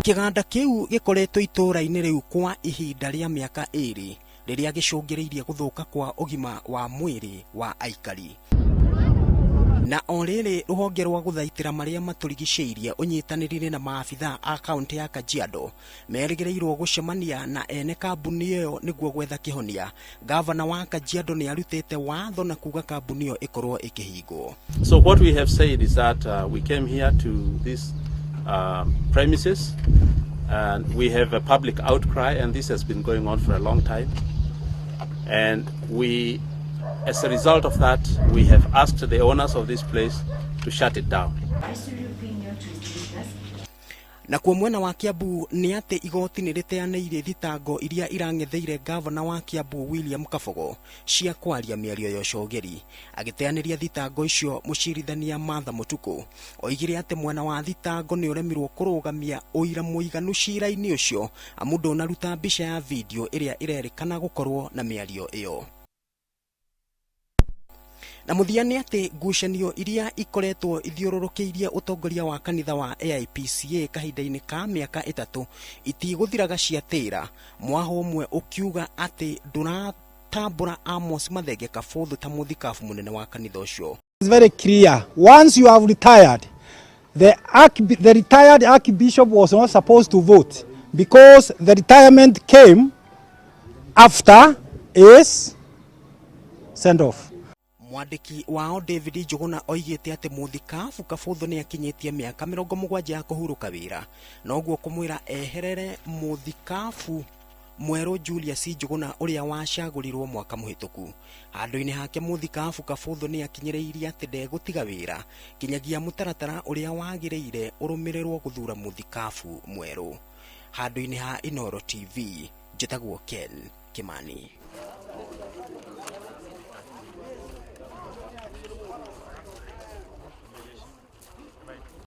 Kiganda kiu gikoretwo itura-ini riu kwa ihinda ria miaka 2 riria gicungiriirie guthuka kwa ugima wa mwiri wa Aikari. Na oriri ruhonge rwa guthaitira maria maturigiciirie unyitanirire na maabitha a kaunti ya Kajiado merigireirwo gucemania na ene kambuni iyo niguo gwetha kihonia. Gavana wa Kajiado ni arutite watho na kuga kambuni iyo ikorwo ikihingwo. So what we have said is that we came here to this premises and we have a public outcry, and this has been going on for a long time, and we, as a result of that, we have asked the owners of this place to shut it down. Na kwa mwena wa Kiambu ni ati igoti ni riteanĩire thitango iria irangetheire gavana wa Kiambu William Kabogo cia kwaria mĩario ya ũcogeri. Agĩteanĩria thitango icio mũcirithania Martha Mutuku oigire ati mwena wa thitango ni ũremirwo kũrũgamia ũira mũiganu cira-inĩ ũcio amu ndũnaruta mbica ya video ĩrĩa ĩrerĩkana gũkorwo na mĩario ĩyo. Na muthiani ati ngucanio iria ikoretwo ithiũrũrũkĩirie utongoria wa kanitha wa AIPCA kahinda-inĩ ka mĩaka 3 itigũthiraga ciatĩra. Mwaho ũmwe ukiuga ati ndũratambũra Amos Mathenge Kabũthũ ta mũthikabu mũnene wa kanitha ũcio. It's very clear, once you have retired, the retired archbishop was not supposed to vote because the retirement came after his send off. Mwandiki wao David Njuguna oigite ati muthikabu Kabũthũ ni akinyitie miaka 70 ya kuhuruka wira, noguo kumwira eherere muthikabu mweru Julius Njuguna uria wacagurirwo mwaka muhituku. Handu-ini hake muthikabu Kabũthũ ni akinyiriirie ati ndegutiga wira kinyagia mutaratara uria wagiriire urumirirwo guthura muthikabu mweru. Handu-ini ha Inooro TV, njitagwo Ken Kimani.